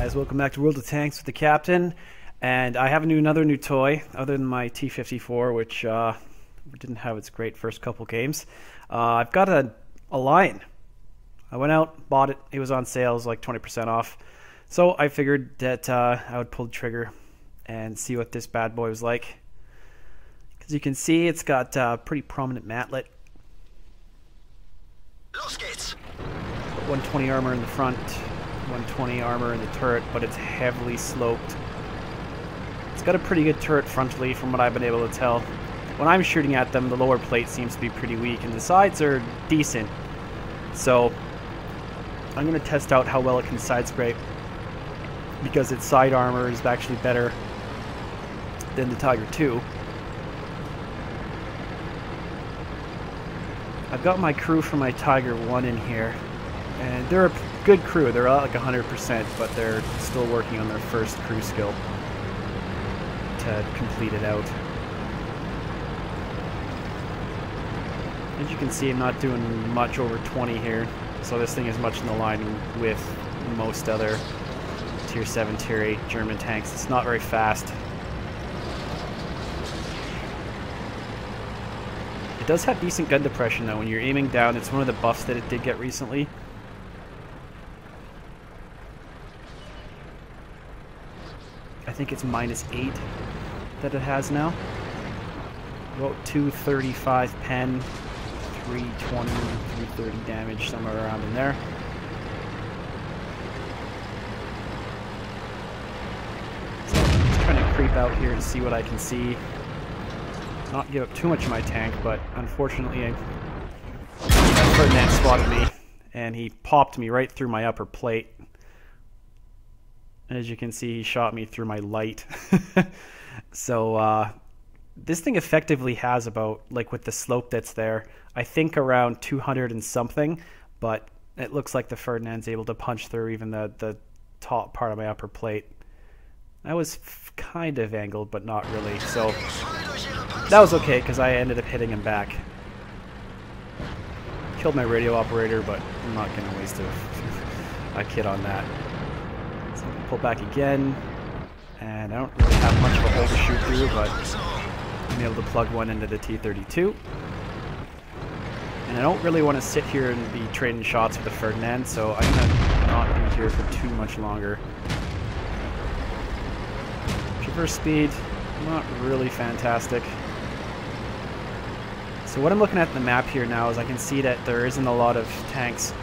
guys, welcome back to World of Tanks with the Captain, and I have another new toy other than my T-54, which didn't have its great first couple games. I've got a Lion. I went out, bought it, it was on sale, it was like 20% off, so I figured that I would pull the trigger and see what this bad boy was like. As you can see, it's got pretty prominent matlet. 120 armor in the front, 120 armor in the turret, but it's heavily sloped. It's got a pretty good turret frontally from what I've been able to tell. When I'm shooting at them, the lower plate seems to be pretty weak and the sides are decent. So I'm going to test out how well it can side scrape, because its side armor is actually better than the Tiger II. I've got my crew for my Tiger I in here, and they're a good crew. They're at like 100%, but they're still working on their first crew skill to complete it out. As you can see, I'm not doing much over 20 here, so this thing is much in the line with most other Tier 7, Tier 8 German tanks. It's not very fast. It does have decent gun depression though. When you're aiming down, it's one of the buffs that it did get recently. I think it's -8 that it has now. About 235 pen, 320, 330 damage, somewhere around in there. So I'm just trying to creep out here to see what I can see. Not give up too much of my tank, but unfortunately Ferdinand spotted me and he popped me right through my upper plate. As you can see, he shot me through my light. So this thing effectively has about, like with the slope that's there, I think around 200 and something, but it looks like the Ferdinand's able to punch through even the top part of my upper plate. I was kind of angled, but not really, so that was okay because I ended up hitting him back. Killed my radio operator, but I'm not going to waste a kit on that. So I'm going to pull back again, and I don't really have much of a hole to shoot through, but I'm able to plug one into the T-32. And I don't really want to sit here and be trading shots with the Ferdinand, so I'm going to not be here for too much longer. Traverse speed, not really fantastic. So what I'm looking at the map here now is I can see that there isn't a lot of tanks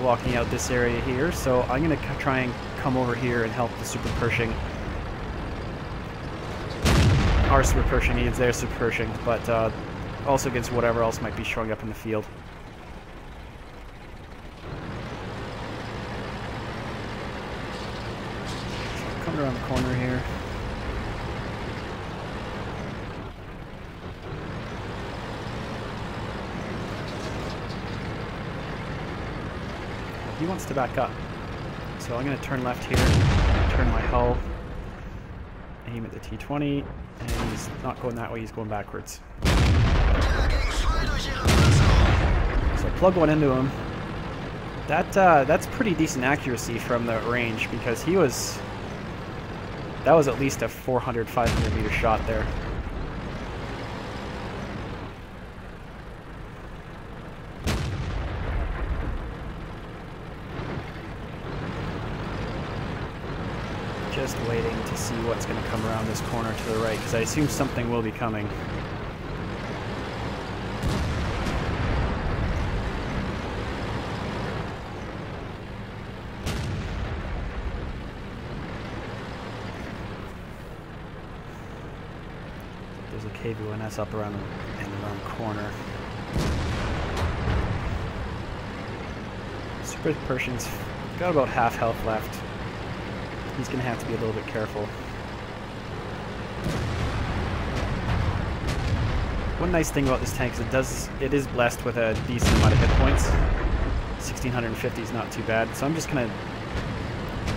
blocking out this area here, so I'm going to try and come over here and help the Super Pershing. Our Super Pershing needs their Super Pershing, but also against whatever else might be showing up in the field. So coming around the corner here. He wants to back up, so I'm going to turn left here, turn my hull, aim at the T-20, and he's not going that way, he's going backwards. So plug one into him. That's pretty decent accuracy from the range, because that was at least a 400, 500 meter shot there. Just waiting to see what's going to come around this corner to the right, because I assume something will be coming. There's a KV-1S up around the corner. Super Pershing's got about half health left. He's going to have to be a little bit careful. One nice thing about this tank is it is blessed with a decent amount of hit points. 1650 is not too bad, so I'm just kind of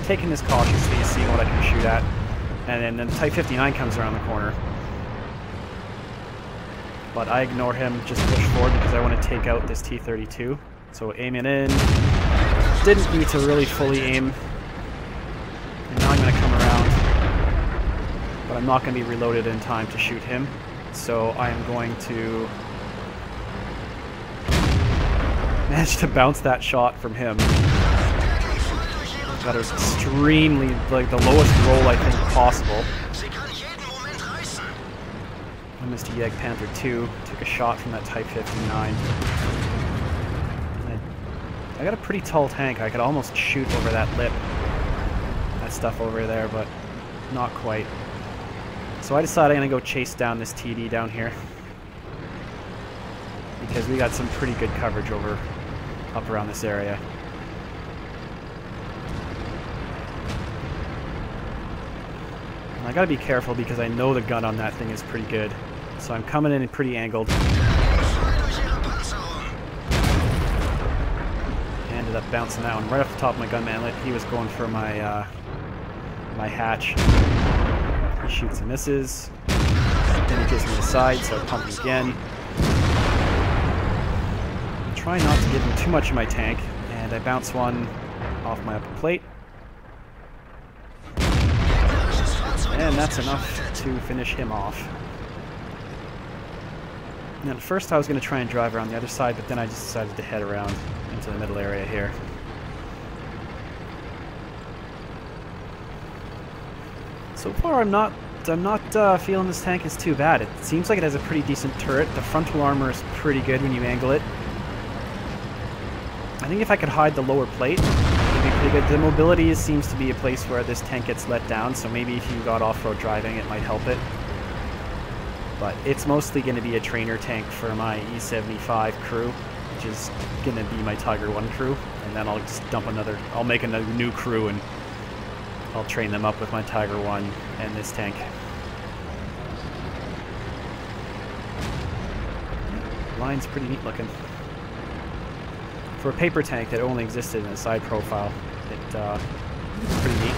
taking this cautiously, seeing what I can shoot at. And then the Type 59 comes around the corner. But I ignore him, just push forward because I want to take out this T-32. So aim it in. Didn't need to really fully aim. I'm not going to be reloaded in time to shoot him. So I am going to manage to bounce that shot from him. That was extremely, like, the lowest roll I think possible. I missed a Jäg Panzer II, took a shot from that Type 59. I got a pretty tall tank. I could almost shoot over that lip, that stuff over there, but not quite. So I decided I'm going to go chase down this TD down here, because we got some pretty good coverage up around this area. And I gotta be careful because I know the gun on that thing is pretty good. So I'm coming in pretty angled. Ended up bouncing that one right off the top of my gun manlet. He was going for my my hatch. He shoots and misses. Then he gives me the side, so I pump him again. Try not to give him too much of my tank, and I bounce one off my upper plate. And that's enough to finish him off. And at first I was going to try and drive around the other side, but then I just decided to head around into the middle area here. So far I'm not feeling this tank is too bad. It seems like it has a pretty decent turret. The frontal armor is pretty good when you angle it. I think if I could hide the lower plate, it'd be pretty good. The mobility seems to be a place where this tank gets let down, so maybe if you got off-road driving, it might help it. But it's mostly going to be a trainer tank for my E75 crew, which is going to be my Tiger 1 crew, and then I'll just I'll make another new crew, and I'll train them up with my Tiger 1 and this tank. Line's pretty neat looking. For a paper tank that only existed in a side profile, it's pretty neat.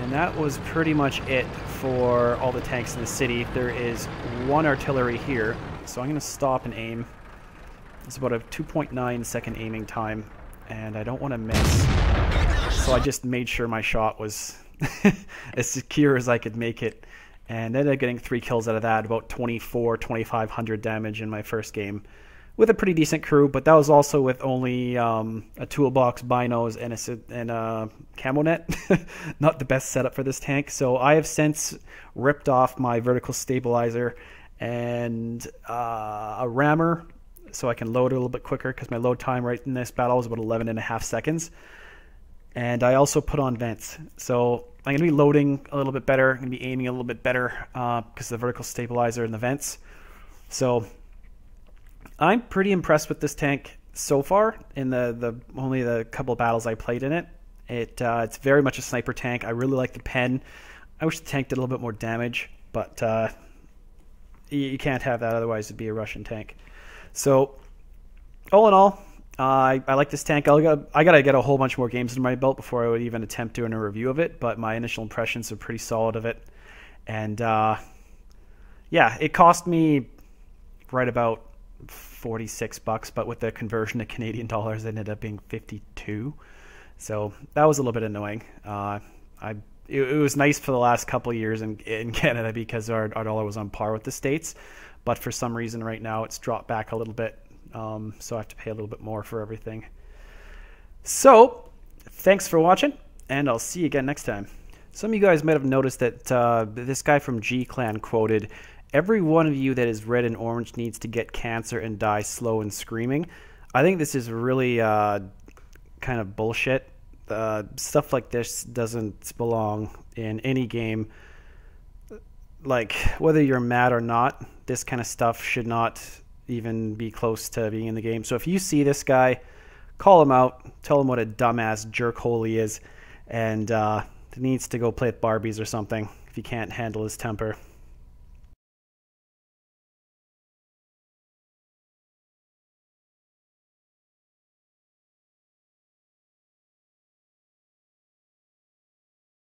And that was pretty much it for all the tanks in the city. There is one artillery here, so I'm going to stop and aim. It's about a 2.9 second aiming time, and I don't want to miss. So I just made sure my shot was as secure as I could make it. And ended up getting 3 kills out of that, about 2,500 damage in my first game, with a pretty decent crew. But that was also with only a toolbox, binos, and a camo net. Not the best setup for this tank. So I have since ripped off my vertical stabilizer and a rammer, so I can load it a little bit quicker, because my load time right in this battle was about 11.5 seconds. And I also put on vents. So I'm going to be loading a little bit better. I'm going to be aiming a little bit better because of the vertical stabilizer and the vents. So I'm pretty impressed with this tank so far in only the couple of battles I played in it. It's very much a sniper tank. I really like the pen. I wish the tank did a little bit more damage, but you can't have that, otherwise it'd be a Russian tank. So all in all, I like this tank. I gotta get a whole bunch more games in my belt before I would even attempt doing a review of it, but my initial impressions are pretty solid of it. And yeah, it cost me right about $46, but with the conversion to Canadian dollars, it ended up being 52. So that was a little bit annoying. It was nice for the last couple of years in Canada because our dollar was on par with the States, but for some reason right now it's dropped back a little bit. So I have to pay a little bit more for everything. So, thanks for watching, and I'll see you again next time. Some of you guys might have noticed that this guy from G-Clan quoted, "Every one of you that is red and orange needs to get cancer and die slow and screaming." I think this is really kind of bullshit. Stuff like this doesn't belong in any game. Like, whether you're mad or not, this kind of stuff should not even be close to being in the game. So if you see this guy, call him out, tell him what a dumbass jerkhole he is, and he needs to go play with Barbies or something if he can't handle his temper.